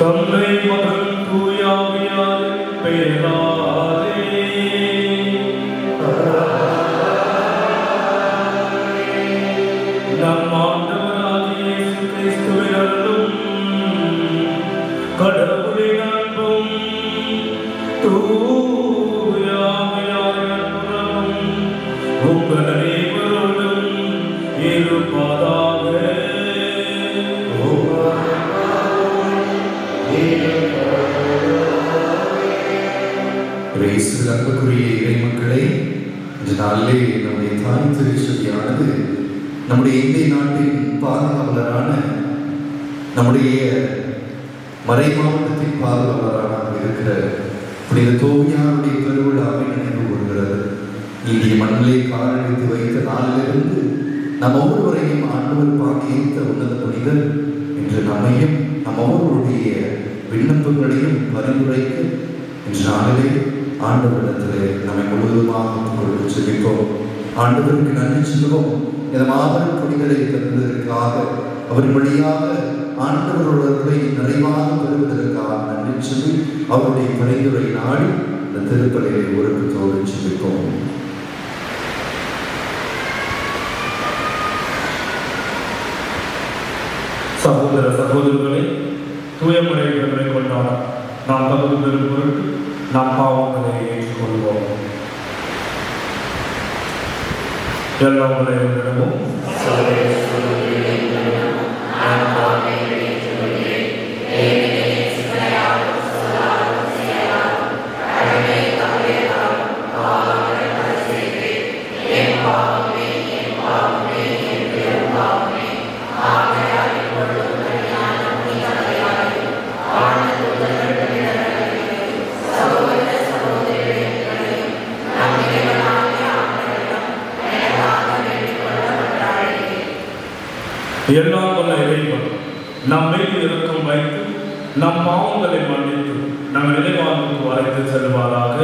தந்தை மகன் தூயாவியாரின் பெயராலே நம் ஆண்டவராகிய இயேசு கிறிஸ்துவின் அருளும் கடவுளின் அன்பும் தூயாவியாரின் அன்பும் உங்கள் அனைவரோடும் இருப்பதாக. அன்புக்குரிய இறைமக்களை, இந்த நாளிலே நம்முடைய தாய் திருச்சபையானது நம்முடைய இந்திய நாட்டின் பாதுகாவலரான நம்முடைய மறை மாவட்டத்தின் பாதுகாவலராக இருக்கிற புனித தோமியாருடைய பெருவிழாவை நினைவு கூறுகிறது. இந்திய மண்ணிலே காலடித்து வைத்த நாளிலிருந்து நம் ஒவ்வொருவரையும் ஆண்டவர் பாக்கியத்த உன்னத புனிதர் என்று நம்மையும் நம் ஒவ்வொருவருடைய விண்ணப்பங்களையும் பரிந்துரைக்க இன்று நாளிலே ஆண்டவரிடத்திலே நம்மை முழுவதுமாக கொடுத்து செல்லிப்போம். ஆண்டவருக்கு நன்றி சொல்லுவோம். இந்த மாபெரும் புனிதரை தந்ததற்காக, அவர் வழியாக ஆண்டவர்களுடைய நிறைவாக பெறுவதற்காக நன்றி சொல்லி அவருடைய பரிந்துரை நாடி இந்த திருப்பலியை ஒருக்கத்தோடு செல்லிப்போம். சகோதர சகோதரர்களை, தூயமுறைகளை கொண்டாட நாம் தகுதி பெறும் பொருட்டு நாம் பாவங்களை ஏற்றுக்கொள்வோம். எல்லாம் விடவும் எல்லாம் வல்ல இறைவன் நம் மீது இரக்கம் வைத்து நம் பாவங்களை மன்னித்து நம் நிலைவாழ்வுக்கு அழைத்து செல்வாராக.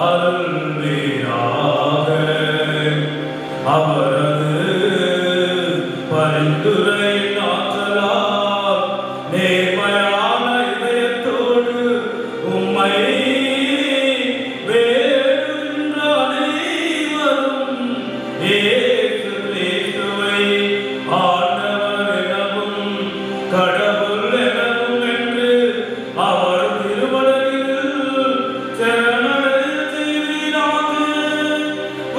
அருள்வீராக. அவரது பரிந்துரையின் ஆற்றலால் நேர்மையான இதயத்தோடு உம்மை வேண்டுகின்ற அனைவரும் இயேசு கிறிஸ்துவை ஆண்டவர் எனவும் கடவுள் எனவும் என்று அவர் திருவடியில் சரணடையச் செய்வீராக.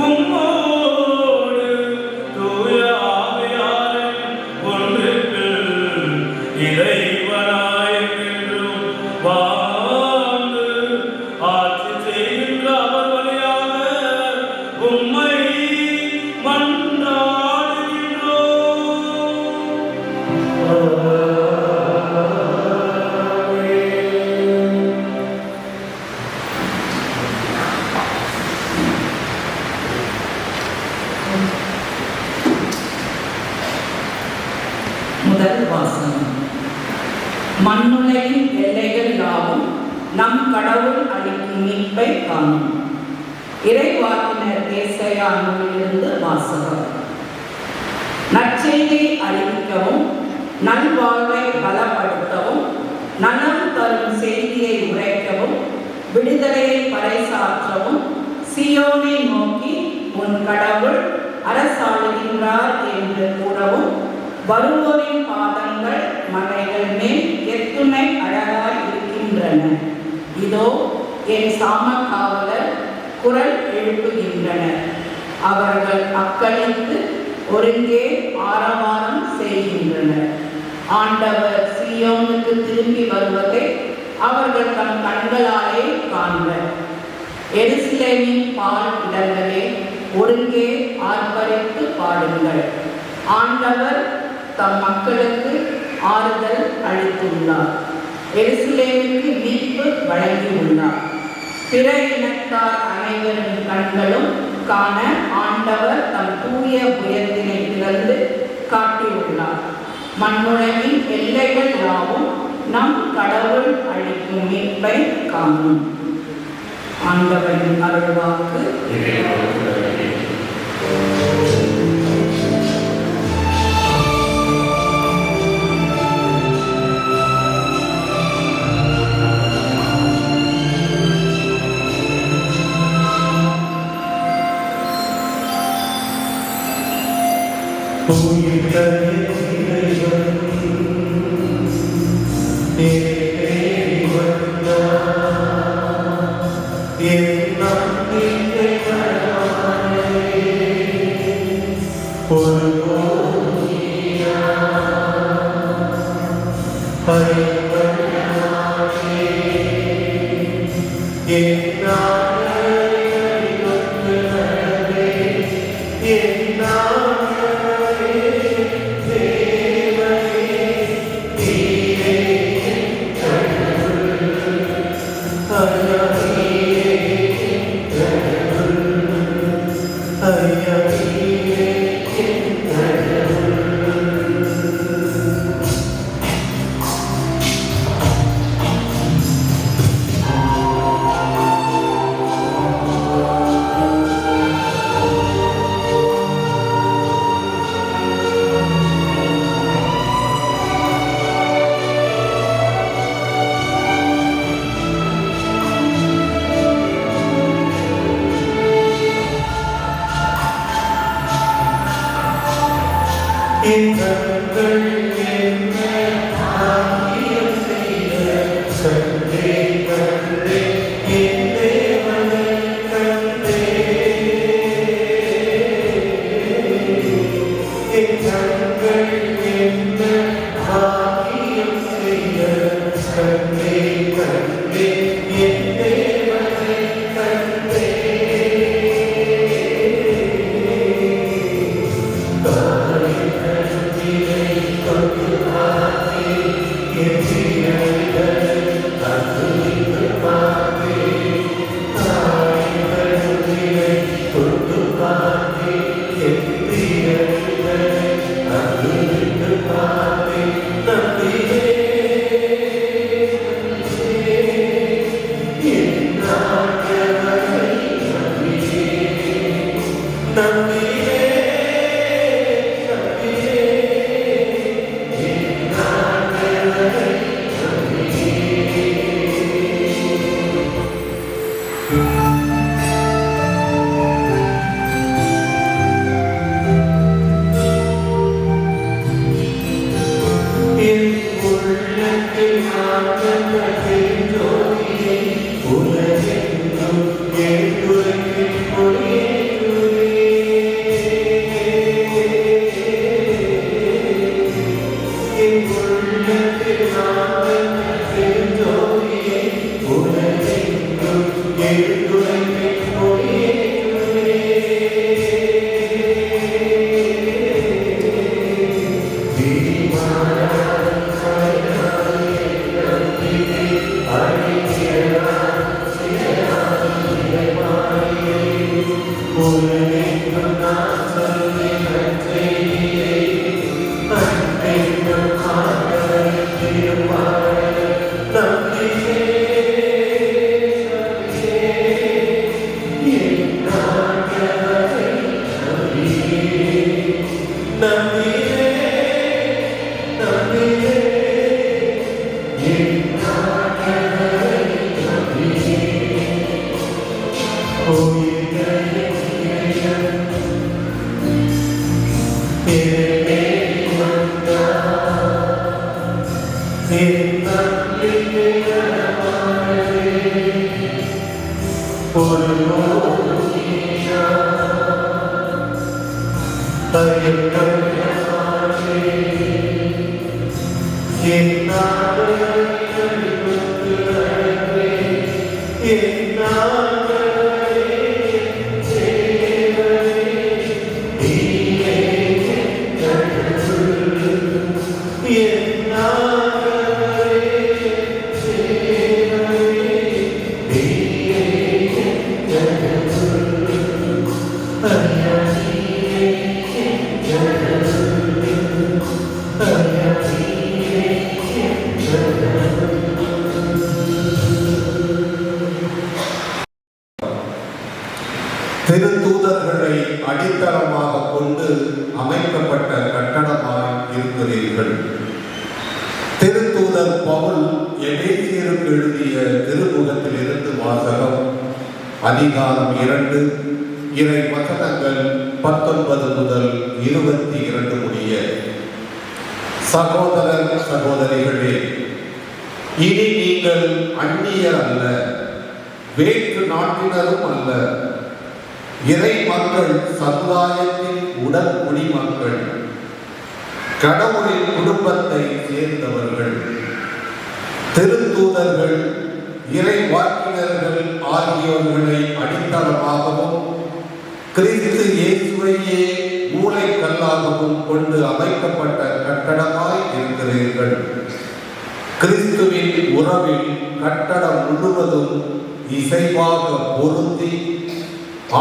உம்மோடு தூய ஆவியாரின் ஒன்றிப்பில் இறைவனாய் என்றும் வாழ்ந்து ஆட்சி செய்கின்ற அவர் வழியாக உம்மை முதல் வாசகம். மண்ணுலகின் எல்லைகள் யாவும் நம் கடவுள் அளிக்கும் மீட்பை காணும். இறைவாக்கினர் ஏசாயா நூலிலிருந்து வாசகம். நற்செய்தியை அறிவிக்கவும் நல்வாழ்வை பலப்படுத்தவும் நலம் தரும் செய்தியை உரைக்கவும் விடுதலையை பறைசாற்றவும் சியோனை நோக்கி உன் கடவுள் அரசாளுகின்றார் என்று கூறவும் வருவோரின் பாதங்கள் மலைகள் மேல் எத்துணை அழகாய் இருக்கின்றன. இதோ என் சாமக்காவலர் குரல் எழுப்புகின்றனர். அவர்கள் அக்களித்து ஒருங்கே ஆரவாரம் செய்கின்றனர். ஆண்டவர் சீயோனுக்கு திரும்பி வருவதை அவர்கள் தம் கண்களாலே காண்பர். எருசலேமின் பால் இடங்களே ஒருங்கே ஆர்ப்பரித்து பாடுங்கள். ஆண்டவர் தம் மக்களுக்கு ஆறுதல் அளித்துள்ளார். எருசலேமுக்கு மீட்பு வழங்கியுள்ளார். பிற இனத்தார் அனைவரின் கண்களும் காண ஆண்டவர் தம் தூய புயத்தினை திறந்து காட்டியுள்ளார். மண்ணுலகின் எல்லைகள் யாவும் நம் கடவுள் அளிக்கும் மீட்பை காணும். ஆண்டவரின் அருள்வாக்கு. Amen. திருத்தூதர்களை அடித்தளமாக கொண்டு அமைக்கப்பட்ட கட்டடமாய் இருக்கிறீர்கள். திருத்தூதர் பவுல் எபேசியருக்கு எழுதிய திருமுகத்திலிருந்து வாசகம். அதிகாரம் 2 இறை வசனங்கள் 19 முதல் 22 முடிய. சகோதரர் சகோதரிகளே, இனி நீங்கள் அந்நியர் அல்ல, வேற்று நாட்டினரும் அல்ல, இறை மக்கள் சமுதாயத்தின் உடல் குடிமக்கள், கடவுளின் குடும்பத்தை சேர்ந்தவர்கள், திருத்தூதர்கள், இறை வாக்கினர்கள் ஆகியோர்களை அடித்தளமாகவும் கிறிஸ்து இயேசுவையே மூளைக்கல்லாகவும் கொண்டு அமைக்கப்பட்ட கட்டடமாய் இருக்கிறீர்கள். கிறிஸ்துவின் உறவில் கட்டடம் முழுவதும் இசைவாக பொருந்தி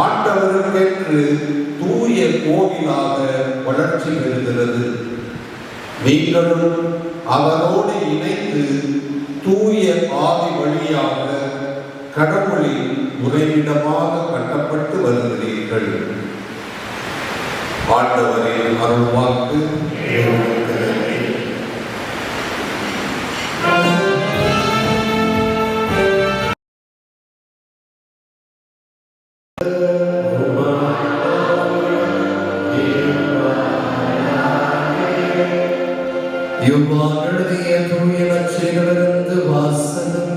ஆண்டவருக்கென்று தூய கோவிலாக வளர்ச்சி பெறுகிறது. நீங்களும் அவரோடு இணைந்து தூய ஆவி வழியாக கடவுளின் உறைவிடமாக கட்டப்பட்டு வருகிறீர்கள். ஆண்டவரின் அருள்வாக்கு. யுவானுடைய தூய நற்செய்தியிலிருந்து வாசகம்.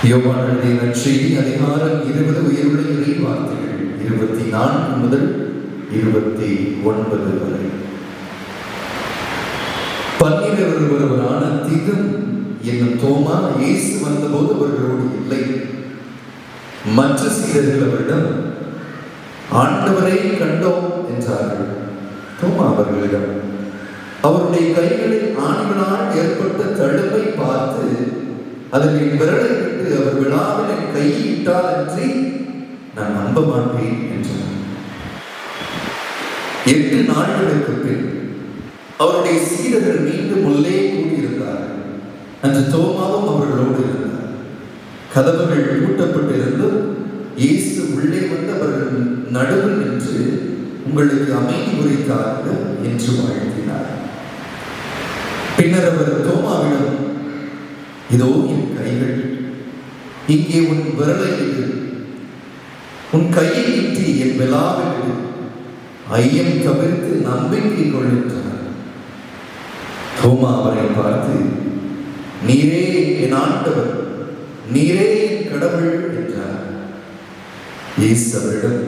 யோவானுடைய நற்செய்தி அதிகாரம் 20 உயிருள்ள இறை வார்த்தைகள் 24 முதல் 29 வரை. 12 ஒருவரான திதும் என்னும் தோமா இயேசு வந்தபோது அவர்களோடு இல்லை. மற்ற சீடர்கள் அவரிடம், ஆண்டவரை கண்டோம் என்றார்கள். தோமா அவர்களிடம், அவருடைய கைகளில் ஆணிகளால் ஏற்பட்ட தழும்பை பார்த்து அதில் என் விரலை விட்டு அவர் விழாவில் என் கையை இட்டால் அன்றி நான் நம்ப மாட்டேன் என்றார். 8 நாட்களுக்கு பின் அவருடைய சீடர்கள் மீண்டும் உள்ளே கூடியிருந்தார்கள். அன்று தோமாவும் அவர்களோடு இருந்தார். கதவுகள் பூட்டப்பட்டிருந்தும் இயேசு உள்ளே வந்து அவர்கள் நடுவில் நின்று உங்களுக்கு அமைதி உரைத்தார்கள் என்று வாழ்த்தினார். பின்னர் அவர் தோமாவிடம், இதோ என் கைகள், இங்கே உன் விரலை இடு, உன் கையை நீட்டி என் விழாவில் இடு, ஐயம் தவிர்த்து நம்பிக்கை கொள்கின்றார். தோமா அவரை பார்த்து, நீரே என் ஆண்டவர், நீரே என் கடவுள் என்றார். இயேசு அவரிடம்,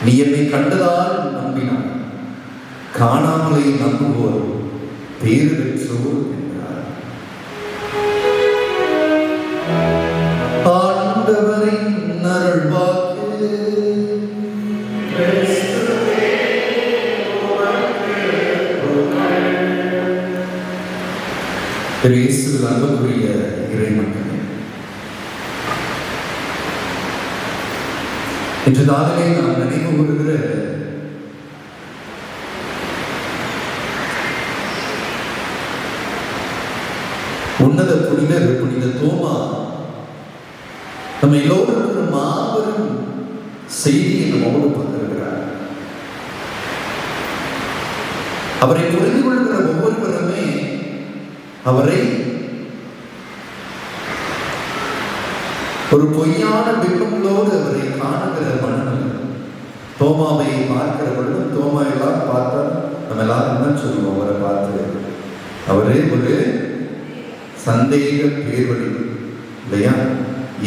நீ என்னை கண்டதால் நம்பினாய், காணாமலே நம்புவோர் பேறு பெற்றோர் என்றார். ஆண்டவரின் அருள்வாக்கு. இயேசுவில் அன்புக்குரிய இறைமக்களே, இன்று நாளிலே நாம் நினைவு கூறுகிற உன்னத புனிதர் புனித தோமா நம்ம எல்லோரும் ஒரு மாபெரும் செய்தியை நம்மோடு பகிர்கிறார். அவரை புரிந்து கொள்கிற ஒவ்வொருவருமே அவரை ஒரு பொய்யான பிம்பங்களோடு அவரை காணுகிற மனநிலை. தோமாவை பார்க்கிற பொழுது தோமா எல்லாரும் பார்த்தா நம்ம எல்லாரும் என்ன சொல்லுவோம்? அவரை பார்த்து அவரே ஒரு சந்தேக பேர்வழி இல்லையா?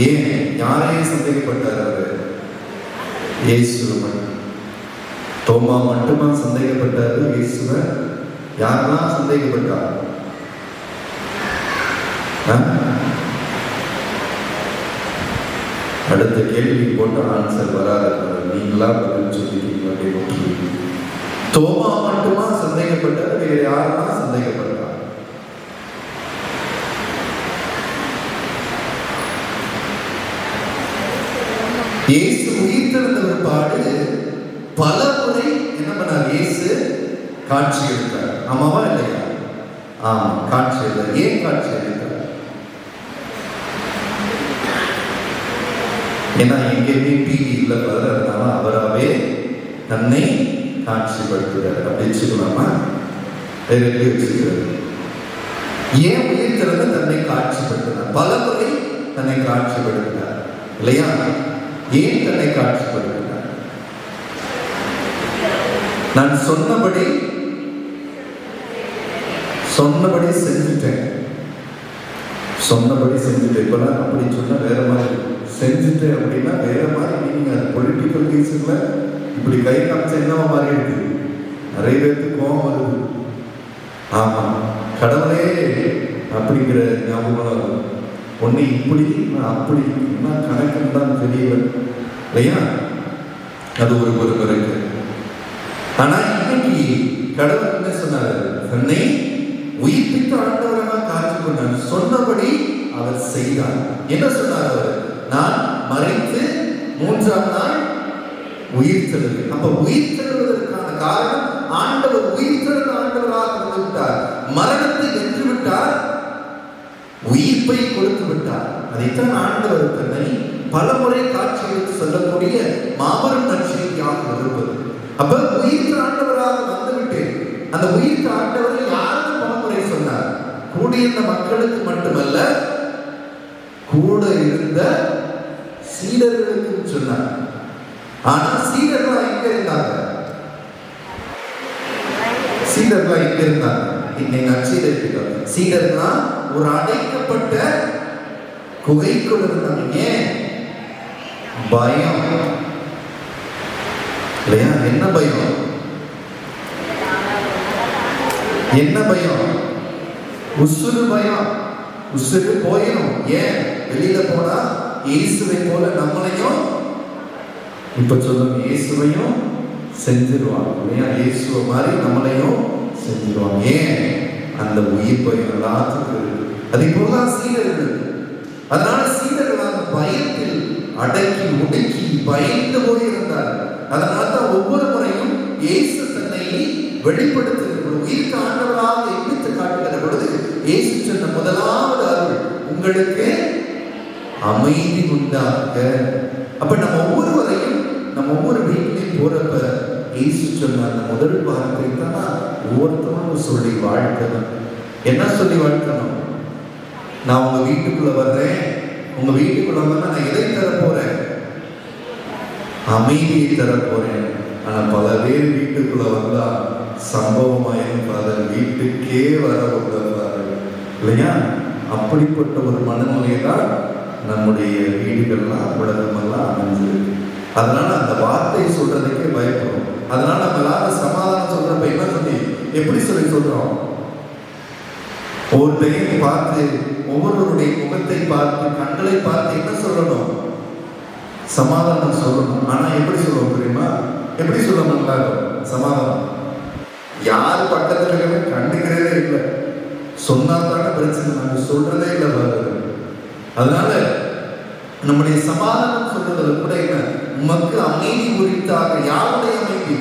ஏன் யாரையும் சந்தேகப்பட்டார்? அவர் இயேசுவை மட்டும். தோமா மட்டுமா சந்தேகப்பட்டாரு? இயேசுவை யாரெல்லாம் சந்தேகப்பட்டார்? அடுத்த கேள்வி போட்ட ஆன்சர் வராது. நீங்களா பதில் சொல்லிட்டீங்க. தோமா மட்டுமா சந்தேகப்பட்டார்? வேறு யாரெல்லாம் சந்தேகப்பட்டார்? இயேசு உயிர்த்தெழுந்த பிற்பாடு பல முறை என்ன பண்ணார்? இயேசு காட்சி எடுத்தார். ஆமாவா இல்லையா? காட்சி எடுத்தார். ஏன் காட்சி எடுத்தார்? ஏன்னா எங்கேயுமே டிவி இல்லை அதனால அவராகவே தன்னை காட்சிப்படுத்துகிறார். அப்படி வச்சுக்கலாமா? வேற எப்படி வச்சுக்கிறார்? ஏன் உயிர்த்தெழுந்த தன்னை காட்சிப்படுத்தினார்? பல முறை தன்னை காட்சிப்படுத்தினார் இல்லையா? ஏன் தன்னை காட்சிப்படுத்தினார்? நான் சொன்னபடி செஞ்சுட்டேன். இப்பெல்லாம் அப்படி சொன்ன வேற மாதிரி, செஞ்சுட்டேன் அப்படின்னா வேற மாதிரி. நீங்க அது பொலிட்டிக்கல் கேஸுல இப்படி கை காமிச்சா என்னவா மாதிரி இருக்கு? நிறைய பேருக்கு கோபம் வருது. ஆமா, கடவுளே அப்படிங்கிற ஞாபகம் ஒண்ணு இப்படி அப்படி என்ன கணக்குன்னு தான் தெரியல இல்லையா? அது ஒரு பொறுப்பு இருக்கு. ஆனா இன்னைக்கு கடவுள் என்ன சொன்னாரு? தன்னை உயிர்ப்பித்து ஆண்டவராக காட்சி கொண்டார். சொன்னபடி அவர் செய்தார். என்ன சொன்னார் அவர்? நான் மறைத்து 3ஆம் நாள் உயிர்த்தெழுவேன். அப்ப உயிர்த்தெழுவதற்கான காரணம் ஆண்டவர் உயிர்த்தெழுந்த ஆண்டவராக விட்டார். மரணத்தை வென்று விட்டார், உயிர்ப்பை கொடுத்து விட்டார். அதைத்தான் ஆண்டவர் தன்னை பல முறை காட்சி எடுத்து சொல்லக்கூடிய மாபெரும் நற்செய்தியாக இருப்பது. அப்ப உயிர்த்த ஆண்டவராக வந்துவிட்டேன். அந்த உயிர்த்த ஆண்டவரை யாருக்கு பல முறை சொன்னார்? கூடியிருந்த மக்களுக்கு மட்டுமல்ல, கூட இருந்த சீடர்களுக்கும் சொன்னார். ஆனா சீடர்களா எங்க இருந்தாங்க? சீடர்களா ஒரு அடைக்கப்பட்ட குகைக்குள் இருந்தாங்க. ஏன்? பயம் இல்லையா? என்ன பயம்? உசுறு பயம். உசுறு போயிடும். ஏன்? வெளியில போனா இயேசுவை போல நம்மளையும், இப்ப சொல்லுங்க, இயேசுவையும் செஞ்சிருவாங்க இல்லையா? இயேசுவை மாதிரி நம்மளையும் செஞ்சிருவாங்க. ஏன்? அந்த உயிர் பயம் எல்லாத்துக்கும். அதே போலதான் சீடர்கள். அதனால சீடர்கள் அந்த பயத்தில் அடக்கி ஒடுக்கி பயந்து போயிருந்தார். அதனால்தான் ஒவ்வொரு முறையும் இயேசு தன்னை வெளிப்படுத்துகிற பொழுது, உயிர்த்த ஆண்டவராக எண்ணித்து காட்டுகிற பொழுது இயேசு சொன்ன முதலாவது அருள், உங்களுக்கு அமைதி உண்டாக. அப்ப நம்ம ஒவ்வொருவரையும் நம்ம ஒவ்வொரு வீட்டிலையும் போறப்ப இயேசு சொன்ன அந்த முதல் வார்த்தை தான் ஒவ்வொருத்தரும் சொல்லி வாழ்க்கணும். என்ன சொல்லி வாழ்க்கணும்? நான் உங்க வீட்டுக்குள்ள வர்றேன். உங்க வீட்டுக்குள்ள வந்தா நான் எதை தர போறேன்? அமைதியை தர போறேன். ஆனா பல பேர் வீட்டுக்குள்ள வந்தா சம்பவமாயும் வீட்டுக்கே வர விடுறாரு இல்லையா? அப்படிப்பட்ட ஒரு மனநிலையை தான் நம்முடைய வீடுகள்லாம் உலகமெல்லாம் அமைஞ்சிருக்கு. அதனால அந்த வார்த்தை சொல்றதுக்கே பயப்படும். அதனால நம்ம எல்லாரும் சமாதானம் சொல்றப்ப என்ன சொல்லி எப்படி சொல்றோம்? ஒவ்வொருத்தையும் பார்த்து, ஒவ்வொருவருடைய முகத்தை பார்த்து, கண்களை பார்த்து என்ன சொல்லணும்? சமாதானம் சொல்லணும். ஆனா எப்படி சொல்லணும் தெரியுமா? எப்படி சொல்லணும்? சமாதானம் யார் பக்கத்துல இருக்கிற கண்டுக்கிறதே இல்லை. சொன்னா தானே பிரச்சனை, நாங்க சொல்றதே இல்லை பாருங்க. அதனால நம்முடைய சமாதானம் சொல்றதுல கூட என்ன, உமக்கு அமைதி உரித்தாக. யாருடைய அமைதி?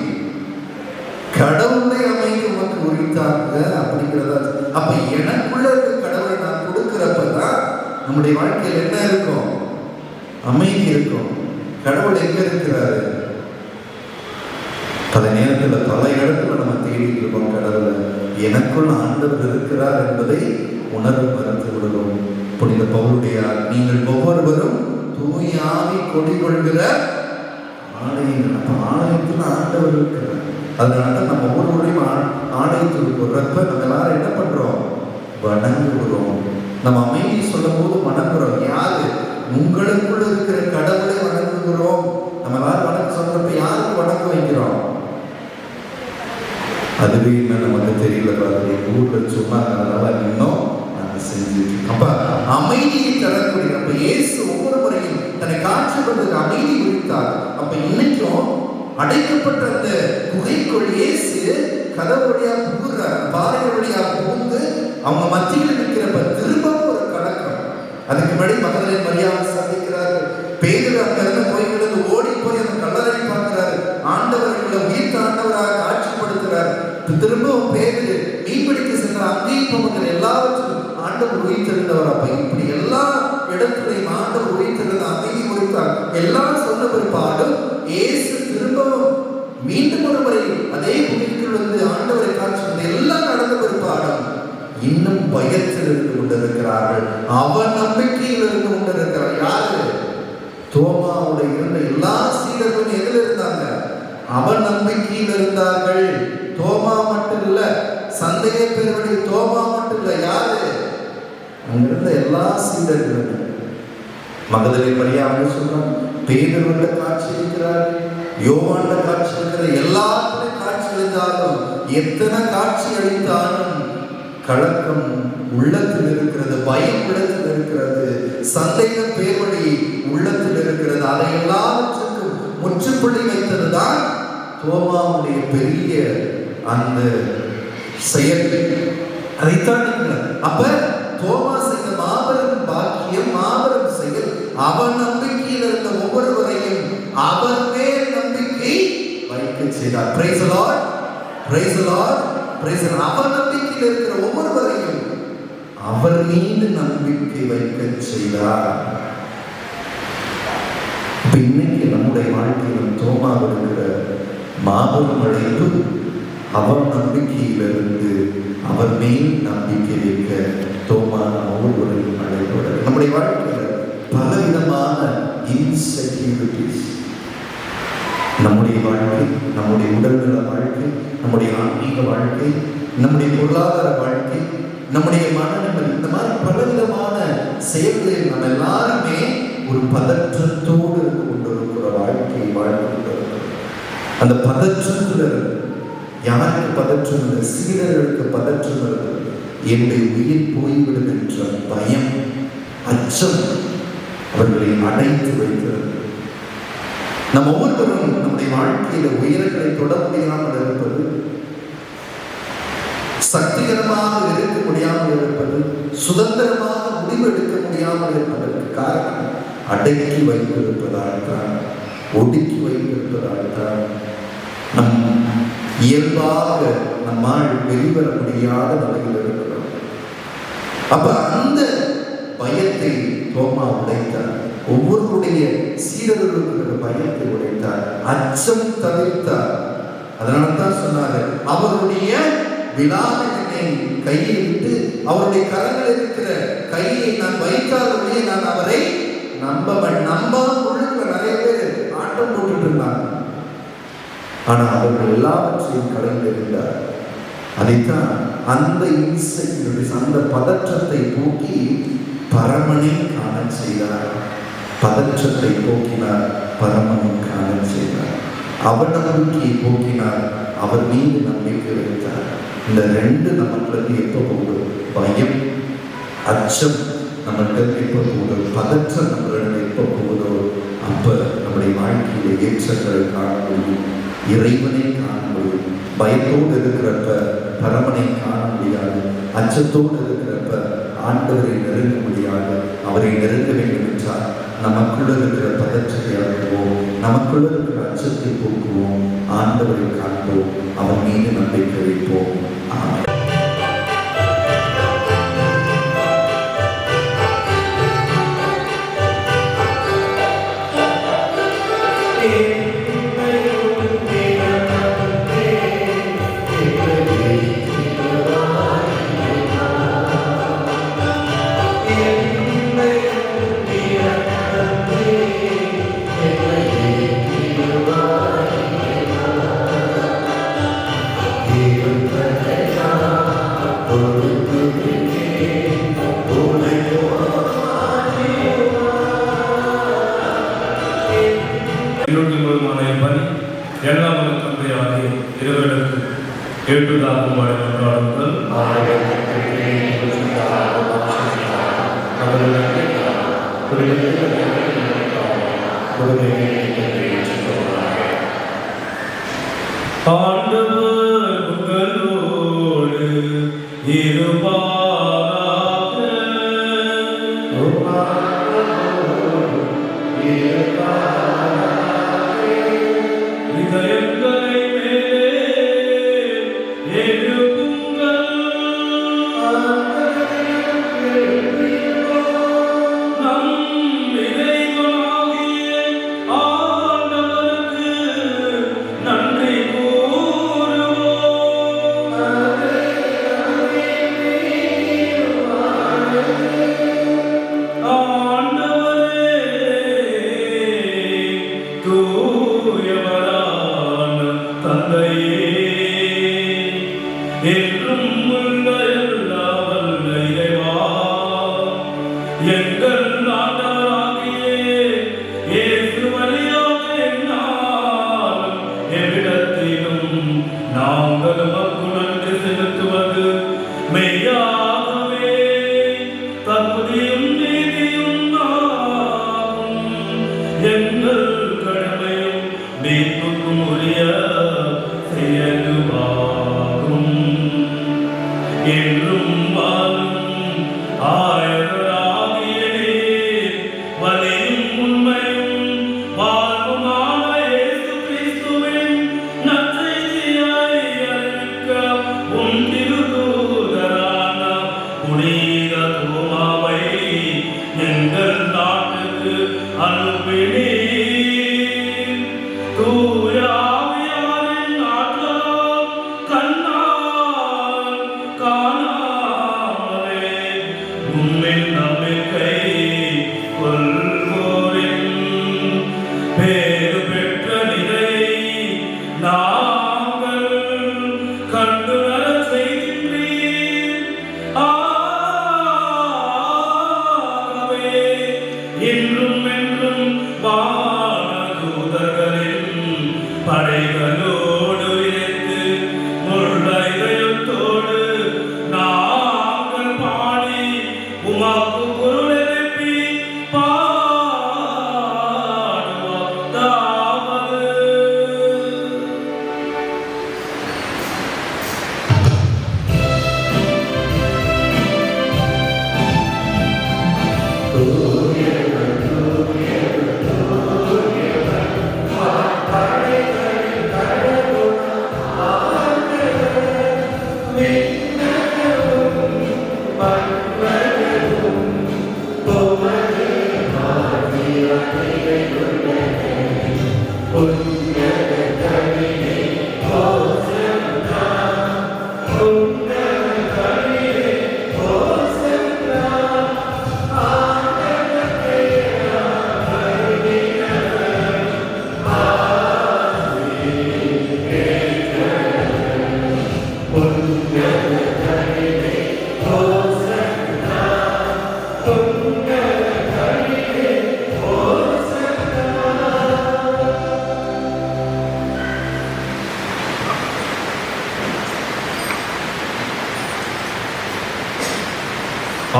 கடவுளுடைய அமைதி உமக்கு உரித்தாக அப்படிங்கிறதா. அப்ப எனக்குள்ள இருக்க கடவுளை நான் கொடுக்கிறப்பதான் நம்முடைய வாழ்க்கையில் என்ன இருக்கும்? அமைதி இருக்கும். கடவுள் எங்க இருக்கிறாரு? பல நேரத்தில் பல இடத்துல நம்ம தேடிட்டு இருக்கோம் கடவுளை. எனக்குள் ஆண்டவர் இருக்கிறார் என்பதை உணர்வு மறந்து விடுவோம். புனித பவுலுடையார், நீங்கள் ஒவ்வொருவரும் தூயாவி கொடிகொள்கிற ஆலயங்கள். அப்ப ஆலயத்தில் ஆண்டவர் இருக்கிறார். அதனால நம்ம ஒவ்வொருவரையும் ஆலயத்துக்கு போடுறப்ப நம்ம எல்லாரும் என்ன பண்றோம்? வணங்குகிறோம். நம்ம அமைதி சொல்லும் போது வணங்குறோம். யாரு? உங்களுக்குள்ள இருக்கிற கடவுளை வணங்குகிறோம். நம்ம எல்லாரும் வணக்கம் சொல்றப்ப யாருக்கு வணக்கம் வைக்கிறோம்? அதுவே இன்னும் நமக்கு தெரியல. ஊர்ல சொன்னாங்க, அதனால இன்னும் நாங்கள் செஞ்சுருக்கோம். அப்ப அமைதியை தரக்கூடிய, அப்ப இயேசு ஒவ்வொரு முறையும் தன்னை காட்சிப்படுத்த அமைதி குறித்தார். அப்ப இன்னைக்கும் அடைக்கப்பட்ட அந்த குகைக்குள் இயேசு கதவு வழியா புகுறார். பாறை வழியா புகுந்து அவங்க மத்தியில் நிற்கிறப்ப திரும்பவும் ஒரு கலக்கம். அதுக்கு முன்னாடி மகதலேனே மரியாதை சந்திக்கிறார். பேதுரு அங்க இருந்து போய்விடுந்து ஓடி போய் அந்த கல்லறை பார்க்கிறாரு. ஆண்டவர்களை உயிர்த்த ஆண்டவராக காட்சிப்படுத்துறார். திரும்பவும் பேதுரு மீன்பிடிக்க சென்ற அங்கேயும் போகிற எல்லாவற்றும் ஆண்டவர் உயிர்த்திருந்தவர். அப்ப இப்படி எல்லா இடத்துலையும் ஆண்டவர் உயிர்த்திருந்த அமைதி குறித்தார். எல்லாம் சொன்ன பிற்பாடு இயேசு திரும்பவும் மீண்டும் ஒரு முறை அதே குகைக்குள் வந்து ஆண்டவரை காட்சி எல்லாம் நடந்த பிற்பாடும் இன்னும் பயத்தில் இருந்து கொண்டிருக்கிறார்கள். அவன் நம்பிக்கையில் இருந்து கொண்டிருக்கிறார். யாரு? தோமாவோட இருந்த எல்லா சீடர்களும் எதில் இருந்தாங்க? அவன் நம்பிக்கையில் இருந்தார்கள். தோமா மட்டும் இல்ல, சந்தேக பேருடைய தோமா மட்டும் இல்ல. யாரு? அங்கிருந்த எல்லா சீடர்களும். மகதலேனே மரியாதை சொல்றாங்க, பேதுருவுல காட்சி இருக்கிறார், யோவான்ல காட்சி இருக்கிற, எல்லாத்துலையும் காட்சி அளித்தாலும் எத்தனை காட்சி அளித்தாலும் கலக்கம் உள்ளத்தில் இருக்கிறது, பயம் உள்ளத்தில் இருக்கிறது, சந்தேக பேர்வழி உள்ளத்தில் இருக்கிறது. அதை எல்லாவற்றுக்கும் முற்றுப்புள்ளி வைத்ததுதான் தோமாவுடைய பெரிய அந்த செயல். அதைத்தான் அப்ப தோமா செய்த மாபெரும் பாக்கியம், மாபெரும் செயல். அவன் நம்பிக்கையில் இருந்த ஒவ்வொருவரையும் அவர் மேல் நம்பிக்கை வைக்க செய்தார். Praise the Lord, praise the Lord, praise the Lord. அவர் நம்பிக்கையில் இருக்கிற ஒவ்வொருவரையும் அவர் மீது நம்பிக்கை வைக்க செய்தார். இன்னைக்கு நம்முடைய வாழ்க்கையில் தோமாவில் இருக்கிற மாபெரும் அழைப்பு அவர் நம்பிக்கையிலிருந்து அவர் மேல் நம்பிக்கை வைக்க தோமா ஒவ்வொருவரையும் அழைப்போடு. நம்முடைய வாழ்க்கையில் பலவிதமான இன்செக்யூரிட்டிஸ், நம்முடைய வாழ்க்கை, நம்முடைய உடல்நல வாழ்க்கை, நம்முடைய ஆன்மீக வாழ்க்கை, நம்முடைய பொருளாதார வாழ்க்கை, நம்முடைய மனநிலை, இந்த மாதிரி பலவிதமான செயல்களில் நம்ம எல்லாருமே ஒரு பதற்றத்தோடு கொண்டிருக்கிற வாழ்க்கையை வாழ்க்கை. அந்த பதற்றத்தில் யாருக்கு பதற்றம் இல்லை? சீடர்களுக்கு பதற்றம் இல்லை. என்னுடைய உயிர் போய்விடும் என்ற பயம், அச்சம் அவர்களை அடைத்து வைக்கிறது. நம்ம ஒவ்வொருவரும் நம்முடைய வாழ்க்கையில உயரங்களை தொட முடியாமல் இருப்பது, சக்திகரமாக இருக்க முடியாமல் இருப்பது, சுதந்திரமாக முடிவெடுக்க முடியாமல் இருப்பதற்கு காரணம் அடக்கி வைத்திருப்பதால் தான், ஒடுக்கி வைத்திருப்பதால் தான். நம் இயல்பாக நம்மால் வெளிவர முடியாத நிலையில் இருக்கிறோம். அப்ப அந்த பயத்தை தோமா உடைத்தார். ஒவ்வொருடைய சீடர்களுக்கு பயத்தை உடைத்தார், அச்சம் தவிர்த்தார். அதனால தான் சொன்னாரு, அவருடைய விழாவினை கையை விட்டு அவருடைய கரங்கள் இருக்கிற கையை நான் வைத்தாலுடைய நான் அவரை நம்பாமல் உள்ளுக்குள்ள நிறைய பேர் ஆட்டம் போட்டுட்டு இருந்தாங்க. ஆனால் அவர்கள் எல்லாவற்றையும் கலைந்திருந்தார். அதைத்தான் அந்த இன்செக்யூரிட்டிஸ், அந்த பதற்றத்தை போக்கி பரமனை காண செய்தார். பதற்றத்தை போக்கினார், பரமனை காண செய்தார். அவர் நம்பிக்கையை போக்கினார், அவர் மீது நம்பிக்கை வைத்தார். இந்த ரெண்டு நமக்கு எப்போ போகும்? பயம். பயம், அச்சம் நம்மள்கிட்ட எப்போ போகுதோ, பதற்றம் நம்மளிடம் எப்போ போகுதோ, அப்போ நம்முடைய வாழ்க்கையில ஏற்றங்களை காண முடியும், இறைவனை காண முடியும். பயத்தோடு இருக்கிறப்ப பரமனை காண முடியாது, அச்சத்தோடு இருக்கிறப்ப ஆண்டவரை நெருங்க முடியாது. அவரை நெருங்க வேண்டும் என்றால் நமக்குள்ள இருக்கிற பதற்றத்தை அகற்றுவோம், நமக்குள்ள இருக்கிற அச்சத்தை போக்குவோம், ஆண்டவரை காண்போம், அவர் மீது நம்பிக்கை வைப்போம். ஆமென். எல்லாம் தந்தையாகிய இறைவனுக்கு கேட்டுதாகும் கொண்டாடுங்கள். ஆண்டவர் உங்களோடு இருப்பாராக. இதயங்களை மேலே எழுப்புங்கள். நம் இறைவனாகிய ஆண்டவருக்கு நன்றி கூறுவோம். ஆண்டவரே, தூயவரான தந்தையே, என்றும் உள்ள எல்லா வல்ல இறைவா, எங்கள் ஆண்டவராகிய இயேசு வழியாக எந்நாளும் எவ்விடத்திலும் நாங்கள் உமக்கு நன்றி செலுத்துவது மெய்யாகவே தகுதியும் நீதியும் ஆகும். எங்கள் கடமையும் மீட்புக்கும் உரிய செயலுமாகும். என்றும் வாழும் ஆயவராகிய நீர், வலியும் உண்மையும் வாழ்வுமான இயேசு கிறிஸ்துவின் நற்செய்தியை அறிவிக்க உம் திருத்தூதரான புனித தோமாவை எங்கள் நாட்டுக்கு அனுப்பினீர். தூய ஆவியாரின் ஆற்றலால் கண்ணால் காணாமலே உம்மில் நம்பிக்கை கொள்வோரின் பேறு பெற்ற நிலையை நாங்கள் கண்டுணரச் செய்கின்றீர். ஆகவே இன்றும் என்றும் வானதூதர்களின் படைகளோடு இணைந்து முள்ள இதயத்தோடு நாங்கள் பாடி உமக்கு குரல் எழுப்பி பாடுவோம்.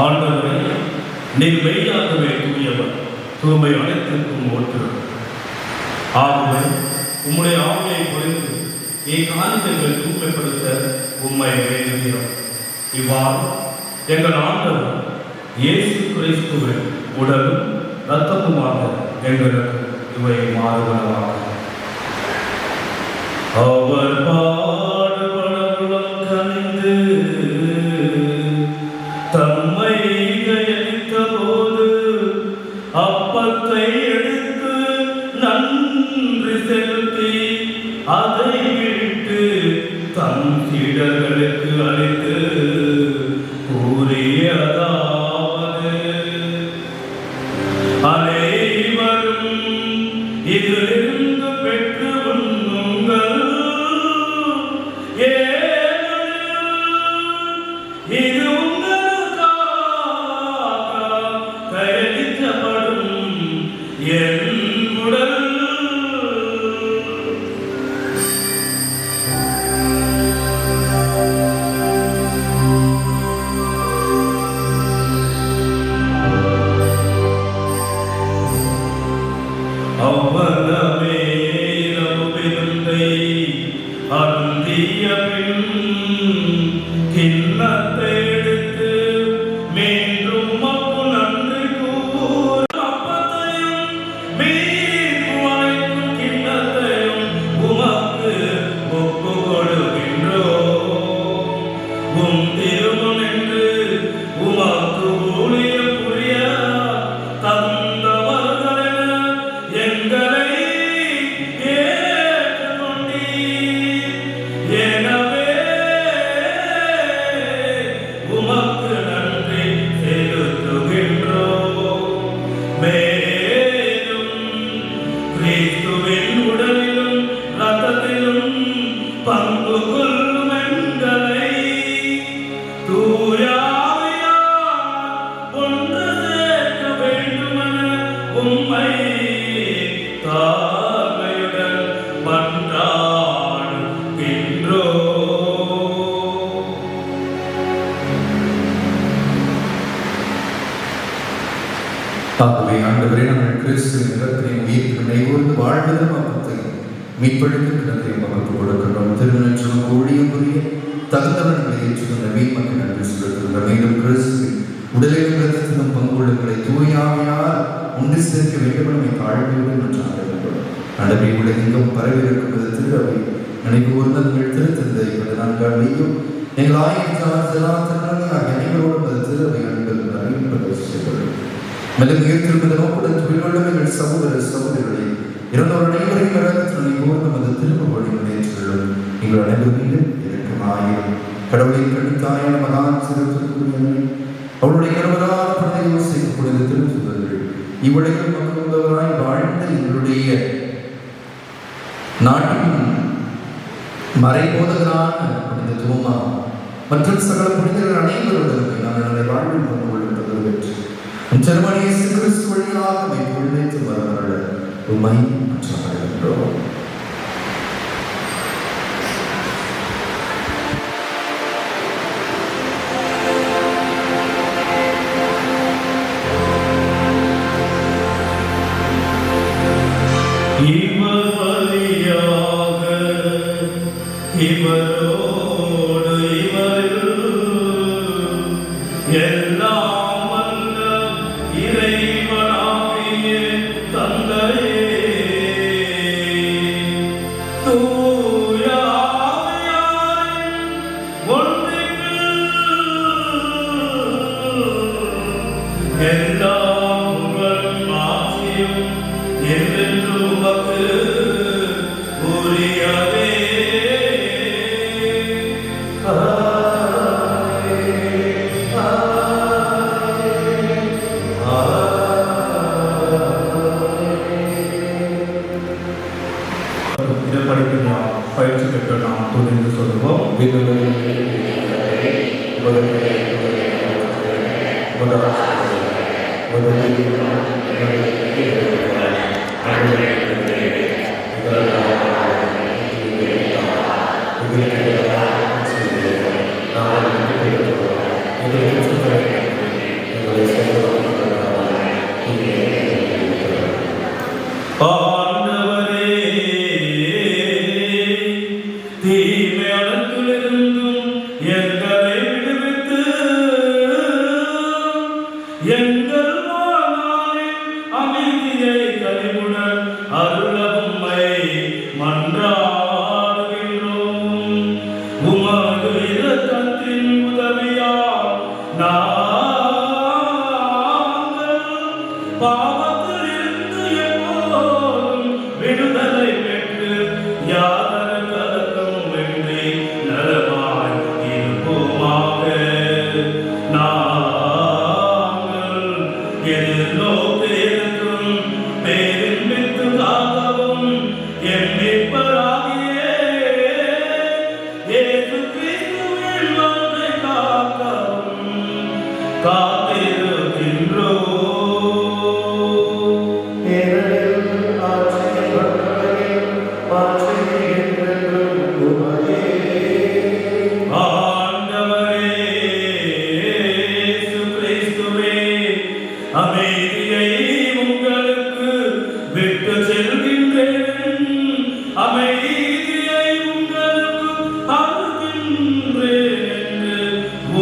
ஆண்டவரே, நீர் மெய்யாகவே தூயவர், தூய்மை அனைத்திற்கும் ஓட்டுவர். ஆகவே உம்முடைய ஆவியை பொறித்து இக்காரியங்களை தூய்மைப்படுத்த உம்மை வேண்டுகிறோம். இவ்வாறு எங்கள் ஆண்டவர் இயேசு கிறிஸ்துவின் உடலும் இரத்தமுமாக எங்களுக்கு இவை மாறுவதாக. அவர் பாடுபடவுடன் கனிந்து தம்மை கையளித்த போது அப்பத்தை எடுத்து நன்றி செலுத்தி அதை விட்டு தம் சீடர்களுக்கு அளித்து கூறியதாவது: அனைவரும் இதிலிருந்து பெற்று உண்ணுங்கள். இது உங்களுக்காக கையளிக்கப்படும் என் உடல். அவ்வளவே நம்பிருந்தை அருந்திய பின் கிண்ணத்தை எடுத்து மீண்டும் உமக்கு நன்றி கூறி அப்பத்தையும் மீண்டும் அனைத்தும் கிண்ணத்தையும் உமக்கு ஒப்புக் கொடுக்கின்றோம். உம் திருமுன் என்று உமக்கு ஊழியம் புரிய தந்தவர்களென எங்களை ஏற்றுக்கொண்டீர். எனவே உமக்கு நன்றி செலுத்துகின்றோம். மேலும் கிறிஸ்துவின் உடலிலும் இரத்தத்திலும் பங்கு கொள்ளும் எங்களை தூய ஆவியார் ஒன்று சேர்க்க வேண்டுமென உம்மை தாழ்மையுடன் மன்றாடுகின்றோம். ஆகவே ஆண்டவரே, நாங்கள் கிறிஸ்துவின் இரத்தத்தையும் உயிர்ப்பின் நினைவோடு வாழ்வதும் அப்பத்தையும் மீட்பளிக்கும் கிணத்தையும் நமக்கு கொடுக்கின்றோம். திருநெற்றிலும் ஊழியம் புரிய தகுந்தவர்களை ஏற்றுக்கொண்ட மீட்புக்கு நன்றி செலுத்துகின்றோம். மேலும் கிறிஸ்துவின் உடலிலும் இரத்தத்திலும் பங்குள்ளவர்களை தூயாமையால் உண்டு சேர்க்க வேண்டும் என தாழ்மையுடன் மன்றாடுகின்றோம். ஆண்டவரே, உலகெங்கும் பரவி இருக்கும் விதத்தில் அவை நினைவு உருந்தங்கள் திருத்தந்தை 14 எங்கள் அனைவரோடும் அவை அன்பு பிரதர்சிக்கப்படும். மேலும் உயர்த்திருப்பது நோக்குடன் தொழிலுள்ள எங்கள் சகோதர சகோதரிகளை இறந்தவர் அனைவரையும் நரகத்தில் நிகழ்ந்த மத திரும்ப வழி முன்னேற்றுகளும் எங்கள் அனைவரும் மீது இறக்கமாயிரும். கடவுளின் கணித்தாயான மகான் சிறப்பு அவருடைய கணவரான குழந்தைகள் செய்யக்கூடிய திருச்சுதர்கள் இவ்வுலகில் மக்களுள்ளவராய் வாழ்ந்த எங்களுடைய நாட்டின் மறைபோதகரான புனித தோமா மற்றும் சகல புனிதர்கள் அனைவருடன் நாங்கள் வாழ்வில் பங்கு கொள்ளும் பெற்று திருமண இயேசு கிறிஸ்து வழியாக மெய்ப்பொழுது வருவார்கள் உம்மை மன்றாடுகின்றோம். இவர் வழியாக இவரோடு இவரில் எல்லாம் வல்ல இறைவனாகிய தந்தையே, தூய ஆவியாரின் ஒன்றிப்பில் எல்லா புகழும் ஆட்சியும் என்றென்றும் உமக்கு உரியதே. இதை படிக்க நாம் பயிற்சி பெற்ற நாம் துணிந்து சொல்லுவோம். ஆண்டவரே, தீமை அனைத்திலிருந்தும் எங்களை விடுவித்து எங்கள் வாழ்நாளில் அமைதியை கனிவுடன் அருள உம்மை மன்றாடுகின்றோம். உமது இரக்கத்தின் உதவியால் நாங்கள் பாவத்திலிருந்து எப்போதும் விடுதலை பெற்று யாதொரு கலக்கமுமின்றி நலமாய் இருப்போமாக. நாங்கள் எதிர்நோக்கியிருக்கும் பேரின்பத்துக்காகவும் எம் மீட்பராகிய இயேசு கிறிஸ்துவின் வாழ்வை காக்கவும் காத்திருக்கின்றோம். ஆண்டவரே, இயேசு கிறிஸ்துவே, அமைதியை உங்களுக்கு விட்டு செல்கின்றேன், அமைதியை உங்களுக்கு அருள்கின்றேன் என்று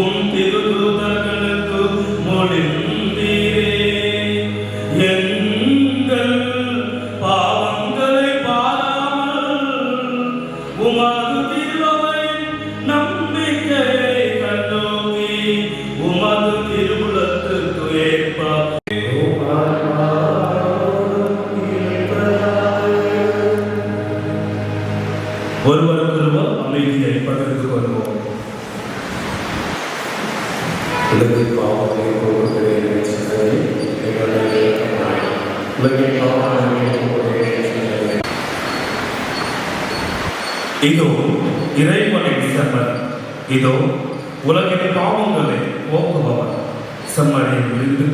உம் திருத்தூதர்களுக்கு மொழிந்தீரே. எங்கள் பாவங்களை பாராமல் உமது திருவை நம்பிக்கையை கண்டோக்கி உமது திருவுளத்துக்கு ஏற்ப ஒருவருக்கொருவர் அமைதியை பகிர்ந்து கொள்வோம். உலகின் பாவங்களை போக்குகிற இறைவனே, எங்களை இரக்கமாயிரும். உலகின் பாவங்களை போக்குகிற இறைவனே, இதோ இறைவனின் செம்மல், இதோ உலகின் பாவங்களை போக்குபவர். செம்மலின் விருந்து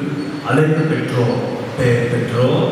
அழைப்பு பெற்றோர், பெயர் பெற்றோர்.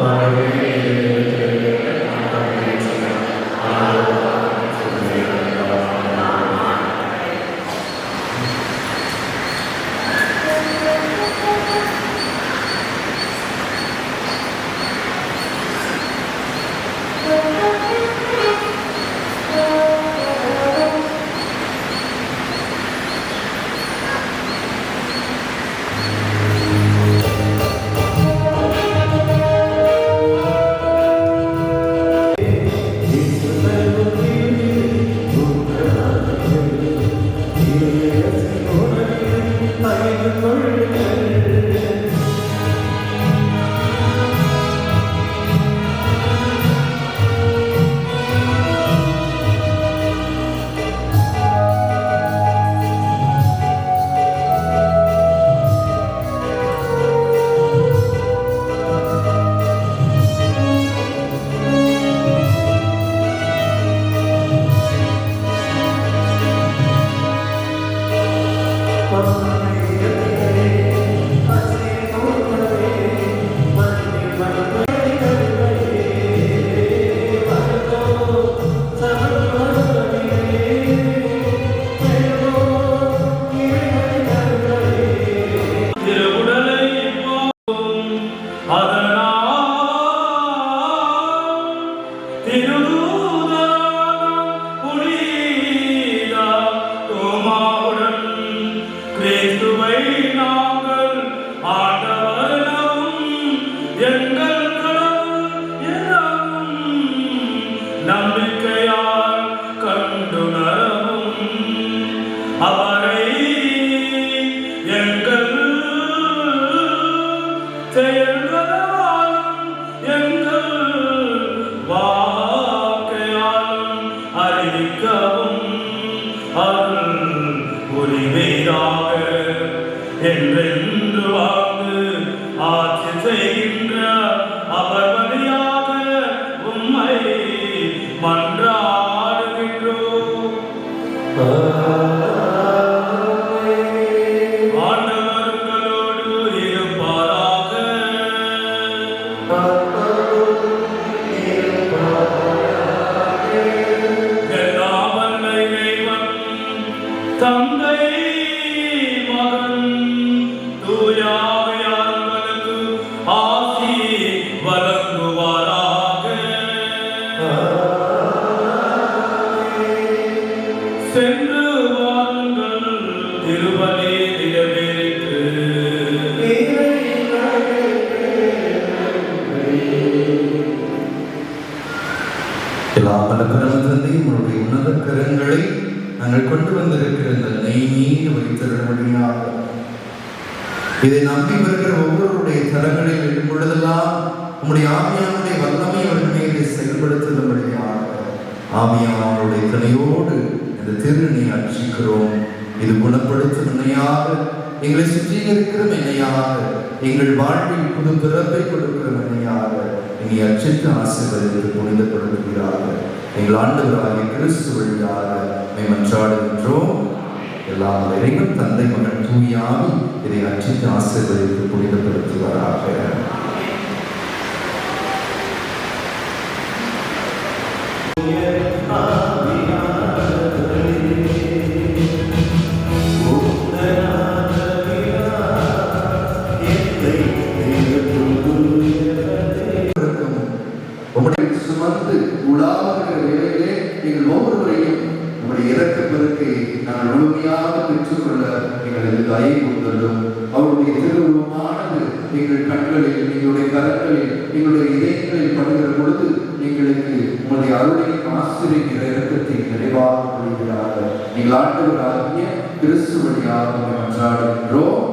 நம்பிக்கையால் கண்டுணரவும் அவரை எங்கள் செயல்களாலும் எங்கள் வாழ்க்கையாலும் அறிவிக்கவும் அருள் புரிவீராக. என்றென்று வாழ்ந்து ஆட்சி செய்கின்ற அவர் வழியாக உம்மை மன்றாடுகின்றோம். ஆண்டவர் உங்களோடு இருப்பாராக. எல்லாம் வல்ல இறைவன் தந்தை மகன் தூயாவே இதை நம்பி வருகிற ஒவ்வொருடைய தரங்களில் இருக்கும் பொழுதெல்லாம் உம்முடைய ஆவியானுடைய வல்லமை அவர்கள் மீது செயல்படுத்தும்படியாக ஆவியானுடைய துணையோடு இந்த திருநீ அர்ச்சிக்கிறோம். இது குணப்படுத்தும் எண்ணெயாக, எங்களை சுத்திகரிக்கிற எண்ணெயாக, எங்கள் வாழ்வில் புது பிறப்பை கொடுக்கிற எண்ணெயாக நீ அர்ச்சித்து ஆசீர்வதித்து புனிதப்படுத்துகிறார்கள். எங்கள் ஆண்டவராகிய கிறிஸ்து வழியாக மன்றாடுகின்றோம். எல்லாம் இறைவன் தந்தை மகன் தூயாவி இதை அர்ச்சித்து ஆசீர்வதித்து புனிதப்படுத்துவாராக. சுமந்து உலாவுகிற வேளையிலே எங்கள் ஒவ்வொருவரையும் உங்களுடைய இறக்க பெருக்கை நாங்கள் முழுமையாக பெற்றுக்கொள்ள எங்களது தயை கொண்டுள்ளோம். அவருடைய திருவுருவமானது எங்கள் கண்களில், எங்களுடைய கரங்களில், எங்களுடைய இதயங்களில் படுகிற பொழுது எங்களுக்கு உங்களுடைய அருளையும் ஆசிரியர் இறக்கத்தை நிறைவாக கொள்கிறார்கள். நீங்கள் ஆண்டவராகிய கிறிஸ்து வழியாக மன்றாடுகின்றோம்.